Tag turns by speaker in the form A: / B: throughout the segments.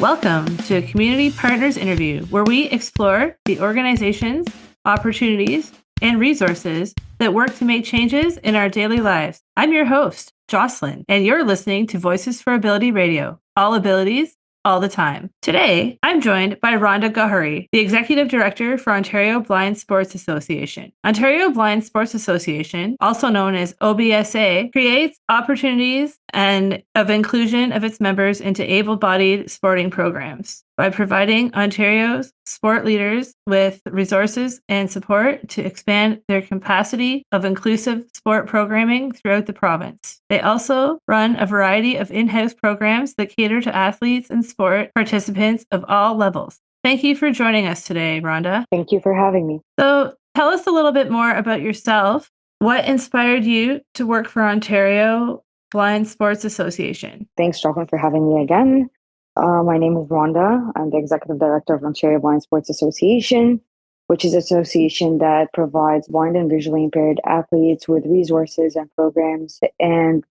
A: Welcome to a Community Partners interview where we explore the organizations, opportunities, and resources that work to make changes in our daily lives. I'm your host, Jocelyn, and you're listening to Voices for Ability Radio, all abilities, all the time. Today, I'm joined by Randa Gohary, the Executive Director for Ontario Blind Sports Association. Ontario Blind Sports Association, also known as OBSA, creates opportunities and of inclusion of its members into able-bodied sporting programs by providing Ontario's sport leaders with resources and support to expand their capacity of inclusive sport programming throughout the province. They also run a variety of in-house programs that cater to athletes and sport participants of all levels. Thank you for joining us today, Rhonda.
B: Thank you for having me.
A: So tell us a little bit more about yourself. What inspired you to work for Ontario Blind Sports Association?
B: Thanks, Jocelyn, for having me again. My name is Randa. I'm the Executive Director of Ontario Blind Sports Association, which is an association that provides blind and visually impaired athletes with resources and programs and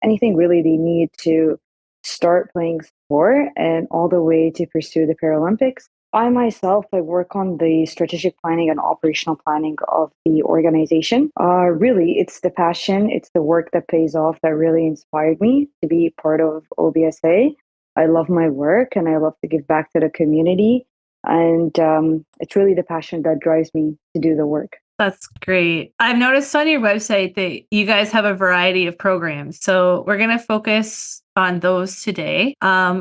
B: anything really they need to start playing sport and all the way to pursue the Paralympics. I myself, I work on the strategic planning and operational planning of the organization. Really, it's the passion, it's the work that pays off that really inspired me to be part of OBSA. I love my work and I love to give back to the community. And it's really the passion that drives me to do the work.
A: That's great. I've noticed on your website that you guys have a variety of programs. So we're going to focus on those today.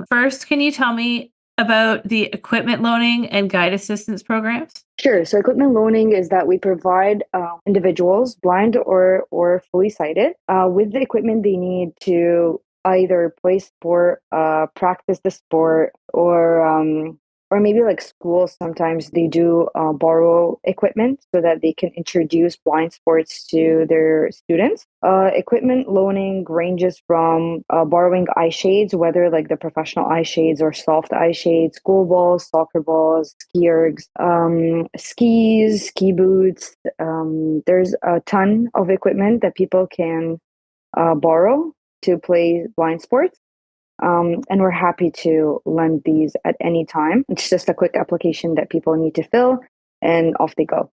A: First, can you tell me about the equipment loaning and guide assistance programs?
B: Sure. So equipment loaning is that we provide individuals, blind or fully sighted, with the equipment they need to either play sport, practice the sport, or maybe like schools sometimes they do borrow equipment so that they can introduce blind sports to their students. Equipment loaning ranges from borrowing eye shades, whether like the professional eye shades or soft eye shades, school balls, soccer balls, ski ergs, skis, ski boots. There's a ton of equipment that people can borrow to play blind sports. And we're happy to lend these at any time. It's just a quick application that people need to fill and off they go.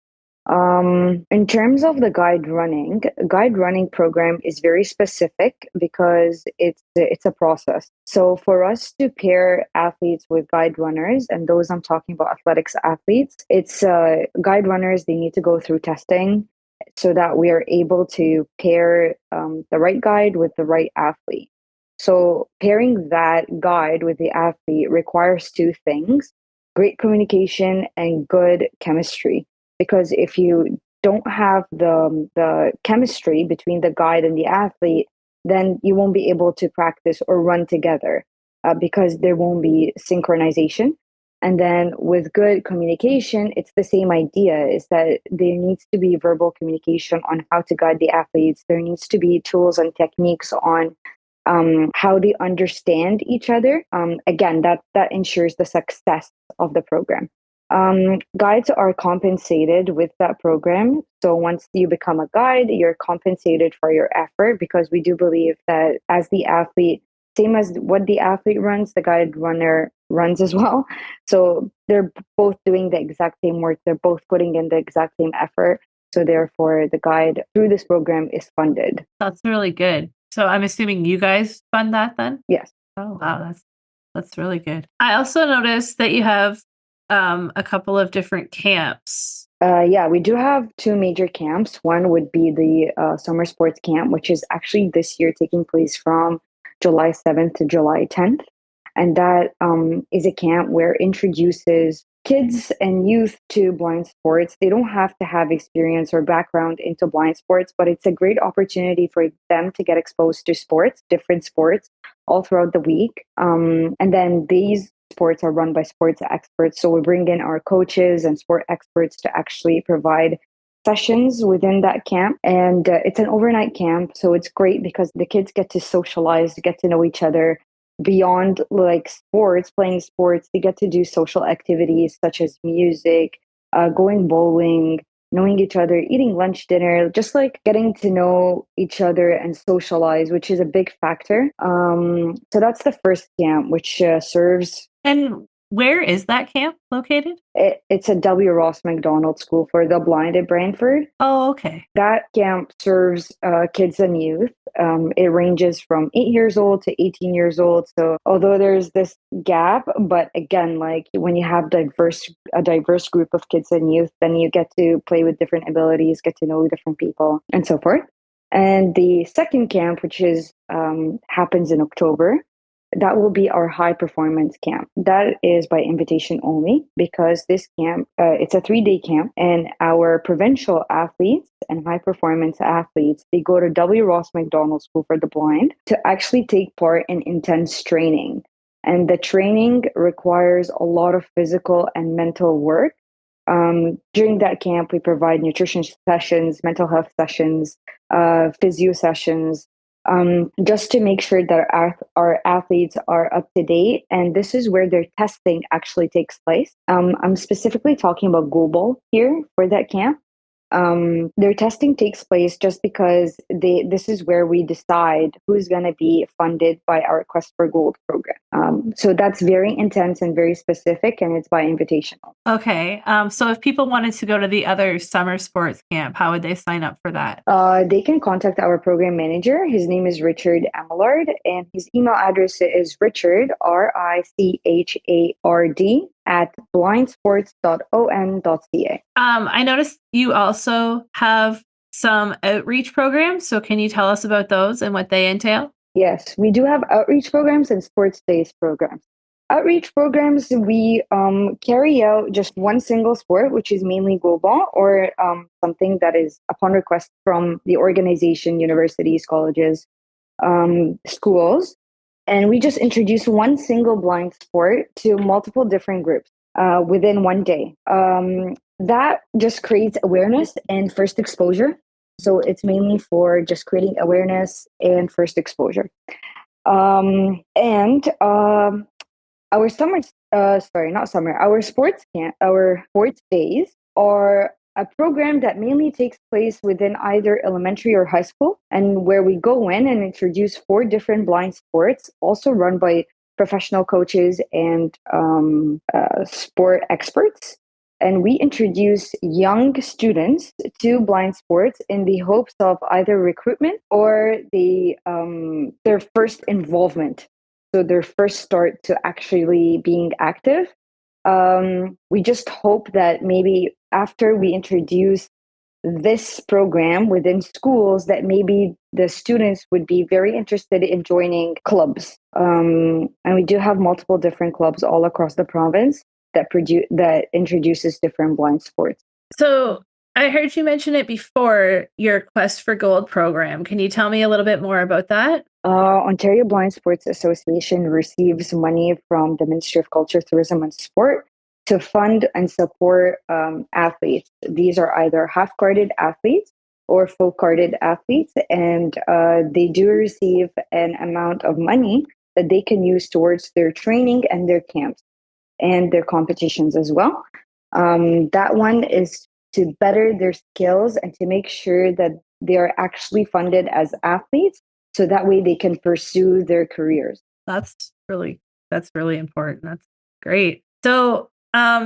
B: In terms of the guide running program is very specific because it's a process. So for us to pair athletes with guide runners, and those I'm talking about athletics athletes, it's guide runners, they need to go through testing so that we are able to pair the right guide with the right athlete. So pairing that guide with the athlete requires two things: great communication and good chemistry. Because if you don't have the chemistry between the guide and the athlete, then you won't be able to practice or run together because there won't be synchronization. And then with good communication, it's the same idea, is that there needs to be verbal communication on how to guide the athletes. There needs to be tools and techniques on how they understand each other. Again, that ensures the success of the program. Guides are compensated with that program. So once you become a guide, you're compensated for your effort, because we do believe that as the athlete, same as what the athlete runs, the guide runner runs as well. So they're both doing the exact same work. They're both putting in the exact same effort. So therefore, the guide through this program is funded.
A: That's really good. So I'm assuming you guys fund that then?
B: Yes.
A: Oh, wow. That's really good. I also noticed that you have a couple of different camps.
B: Yeah, we do have two major camps. One would be the summer sports camp, which is actually this year taking place from July 7th to July 10th. And that is a camp where it introduces kids and youth to blind sports. They don't have to have experience or background into blind sports, but it's a great opportunity for them to get exposed to sports, different sports, all throughout the week. And then these sports are run by sports experts. So we bring in our coaches and sport experts to actually provide sessions within that camp. And it's an overnight camp. So it's great because the kids get to socialize, get to know each other. Beyond like sports, playing sports, they get to do social activities such as music, going bowling, knowing each other, eating lunch, dinner, just like getting to know each other and socialize, which is a big factor. So that's the first camp, which serves.
A: And where is that camp located?
B: It's a W. Ross McDonald School for the Blind at Brantford.
A: Oh, okay.
B: That camp serves kids and youth. It ranges from 8 years old to 18 years old. So although there's this gap, but again, like when you have a diverse group of kids and youth, then you get to play with different abilities, get to know different people, and so forth. And the second camp, which is happens in October, that will be our high performance camp. That is by invitation only because this camp, it's a 3-day camp, and our provincial athletes and high performance athletes, they go to W. Ross McDonald School for the Blind to actually take part in intense training. And the training requires a lot of physical and mental work. During that camp, we provide nutrition sessions, mental health sessions, physio sessions, just to make sure that our athletes are up to date. And this is where their testing actually takes place. I'm specifically talking about goalball here for that camp. Their testing takes place just because this is where we decide who's going to be funded by our Quest for Gold program. So that's very intense and very specific, and it's by invitational.
A: Okay. So if people wanted to go to the other summer sports camp, how would they sign up for that?
B: They can contact our program manager. His name is Richard Amelard, and his email address is Richard, RICHARD, at blindsports.on.ca.
A: I noticed you also have some outreach programs. So can you tell us about those and what they entail?
B: Yes, we do have outreach programs and sports-based programs. Outreach programs, we carry out just one single sport, which is mainly goalball, or something that is upon request from the organization, universities, colleges, schools. And we just introduce one single blind sport to multiple different groups within one day. That just creates awareness and first exposure. So it's mainly for just creating awareness and first exposure. And our our sports camp, our sports days are a program that mainly takes place within either elementary or high school, and where we go in and introduce 4 different blind sports, also run by professional coaches and sport experts. And we introduce young students to blind sports in the hopes of either recruitment or their first involvement. So their first start to actually being active. We just hope that maybe after we introduce this program within schools, that maybe the students would be very interested in joining clubs. And we do have multiple different clubs all across the province that introduces different blind sports.
A: So I heard you mention it before, your Quest for Gold program. Can you tell me a little bit more about that?
B: Ontario Blind Sports Association receives money from the Ministry of Culture, Tourism and Sport to fund and support athletes. These are either half-carded athletes or full-carded athletes, and they do receive an amount of money that they can use towards their training and their camps and their competitions as well. That one is to better their skills and to make sure that they are actually funded as athletes, so that way they can pursue their careers.
A: That's really important. That's great. So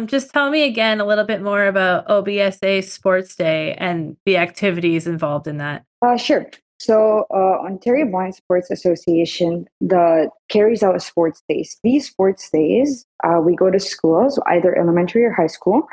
A: just tell me again a little bit more about OBSA Sports Day and the activities involved in that.
B: Sure. So Ontario Blind Sports Association carries out sports days. These sports days, we go to schools, either elementary or high school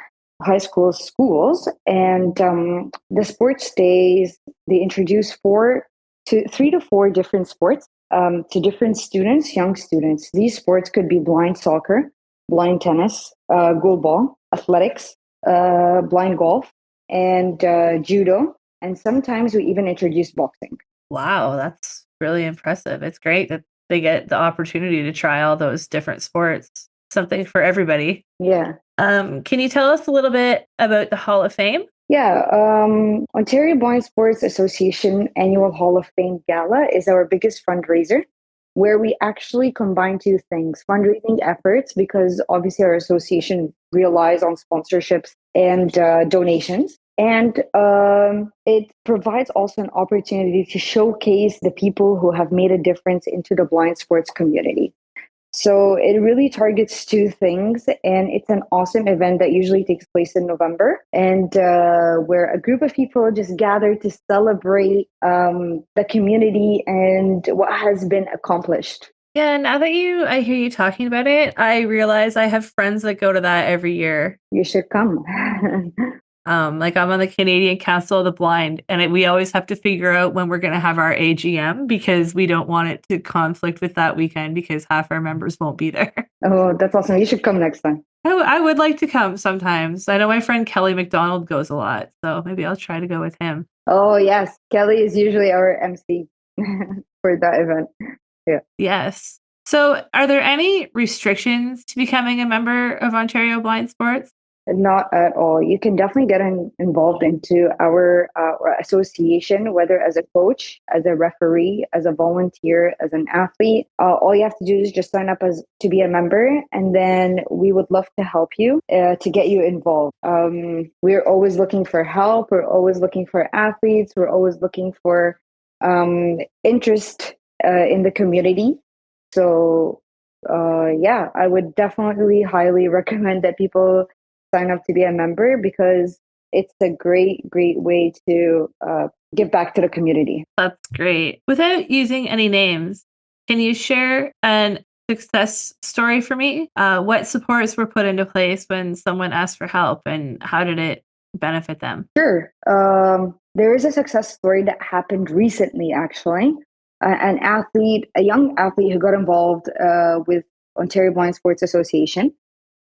B: schools, and the sports days, they introduce 3 to 4 different sports to different students, young students. These sports could be blind soccer, blind tennis, goalball, athletics, blind golf, and judo. And sometimes we even introduce boxing.
A: Wow, that's really impressive. It's great that they get the opportunity to try all those different sports. Something for everybody.
B: Yeah.
A: Can you tell us a little bit about the Hall of Fame?
B: Yeah, Ontario Blind Sports Association Annual Hall of Fame Gala is our biggest fundraiser, where we actually combine 2 things: fundraising efforts, because obviously our association relies on sponsorships and donations, And it provides also an opportunity to showcase the people who have made a difference into the blind sports community. So it really targets two things, and it's an awesome event that usually takes place in November, and where a group of people just gather to celebrate the community and what has been accomplished.
A: Yeah, now that I hear you talking about it, I realize I have friends that go to that every year.
B: You should come.
A: Like I'm on the Canadian Council of the Blind, and we always have to figure out when we're going to have our AGM because we don't want it to conflict with that weekend because half our members won't be there.
B: Oh, that's awesome. You should come next time.
A: I would like to come sometimes. I know my friend Kelly McDonald goes a lot, so maybe I'll try to go with him.
B: Oh, yes. Kelly is usually our MC for that event. Yeah.
A: Yes. So, are there any restrictions to becoming a member of Ontario Blind Sports?
B: Not at all. You can definitely get involved into our association, whether as a coach, as a referee, as a volunteer, as an athlete. All you have to do is just sign up as to be a member, and then we would love to help you to get you involved. We're always looking for help. We're always looking for athletes. We're always looking for interest in the community. So, yeah, I would definitely highly recommend that people sign up to be a member because it's a great way to give back to the community.
A: That's great. Without using any names, can you share an success story for me? What supports were put into place when someone asked for help, and how did it benefit them?
B: Sure. There is a success story that happened recently, actually. A young athlete who got involved with Ontario Blind Sports Association.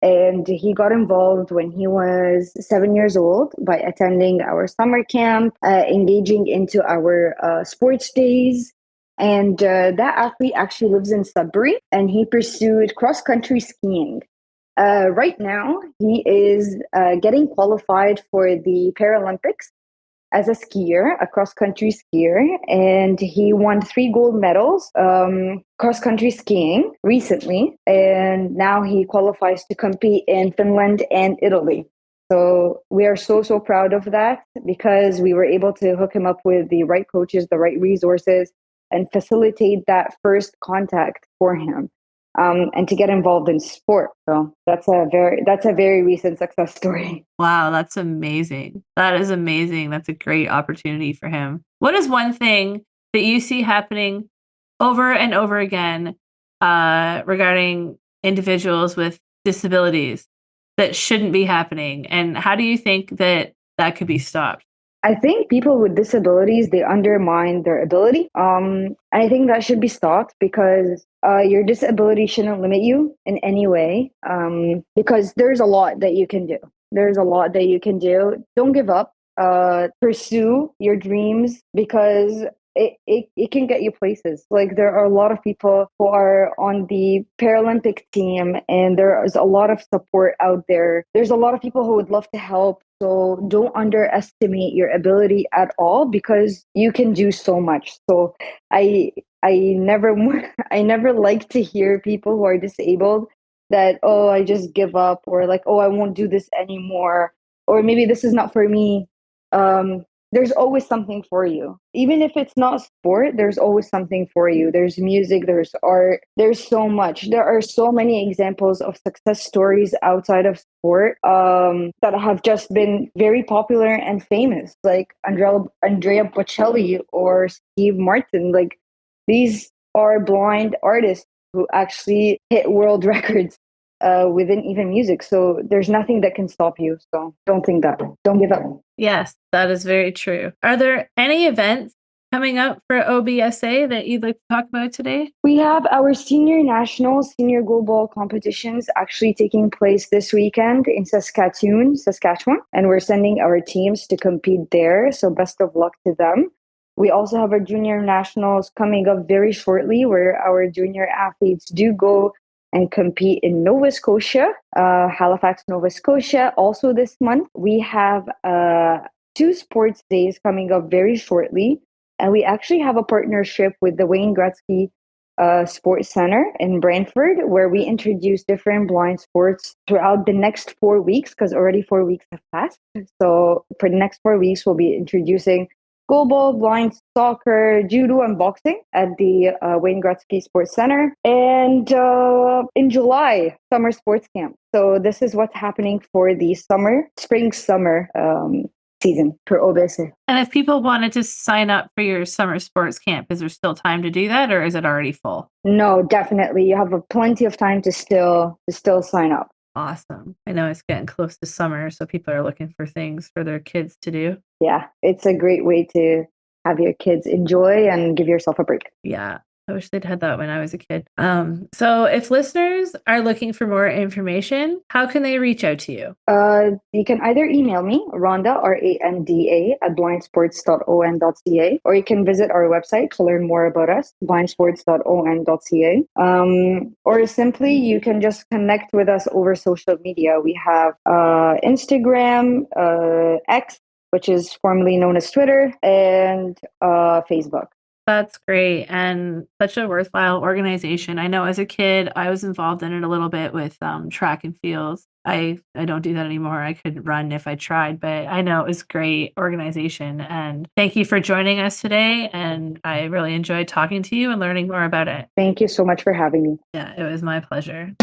B: And he got involved when he was 7 years old by attending our summer camp, engaging into our sports days. And that athlete actually lives in Sudbury, and he pursued cross country skiing. Right now, he is getting qualified for the Paralympics as a skier, a cross country skier, and he won 3 gold medals cross country skiing recently. And now he qualifies to compete in Finland and Italy. So we are so proud of that because we were able to hook him up with the right coaches, the right resources, and facilitate that first contact for him. And to get involved in sport. So that's a very recent success story.
A: Wow, that's amazing. That is amazing. That's a great opportunity for him. What is one thing that you see happening over and over again regarding individuals with disabilities that shouldn't be happening? And how do you think that that could be stopped?
B: I think people with disabilities, they undermine their ability. I think that should be stopped because your disability shouldn't limit you in any way. Because there's a lot that you can do. There's a lot that you can do. Don't give up. Pursue your dreams because it can get you places. Like there are a lot of people who are on the Paralympic team, and there is a lot of support out there. There's a lot of people who would love to help. So don't underestimate your ability at all because you can do so much. So I never I never like to hear people who are disabled that, oh, I just give up, or like, oh, I won't do this anymore, or maybe this is not for me. um there's always something for you. Even if it's not sport, there's always something for you. There's music, there's art, there's so much. There are so many examples of success stories outside of sport that have just been very popular and famous, like Andrea Bocelli or Steve Martin. Like these are blind artists who actually hit world records within even music. So there's nothing that can stop you. So don't give up.
A: Yes, that is very true. Are there any events coming up for OBSA that you'd like to talk about today?
B: We have our senior nationals, senior global competitions actually taking place this weekend in Saskatchewan, and we're sending our teams to compete there. So best of luck to them. We also have our junior nationals coming up very shortly, where our junior athletes do go and compete in Nova Scotia, Halifax, Nova Scotia. Also this month, we have 2 sports days coming up very shortly. And we actually have a partnership with the Wayne Gretzky Sports Center in Brantford, where we introduce different blind sports throughout the next 4 weeks, because already 4 weeks have passed. So for the next 4 weeks, we'll be introducing goalball, blind soccer, judo, and boxing at the Wayne Gretzky Sports Center. And in July, summer sports camp. So this is what's happening for the spring-summer season for OBS.
A: And if people wanted to sign up for your summer sports camp, is there still time to do that, or is it already full?
B: No, definitely. You have plenty of time to still sign up.
A: Awesome. I know it's getting close to summer, so people are looking for things for their kids to do.
B: Yeah, it's a great way to have your kids enjoy and give yourself a break.
A: Yeah. I wish they'd had that when I was a kid. So if listeners are looking for more information, how can they reach out to you?
B: You can either email me, Randa, Randa, at blindsports.on.ca, or you can visit our website to learn more about us, blindsports.on.ca. Or simply, you can just connect with us over social media. We have Instagram, X, which is formerly known as Twitter, and Facebook.
A: That's great, and such a worthwhile organization. I know as a kid, I was involved in it a little bit with track and fields. I don't do that anymore. I couldn't run if I tried, but I know it was a great organization. And thank you for joining us today. And I really enjoyed talking to you and learning more about it.
B: Thank you so much for having me.
A: Yeah, it was my pleasure.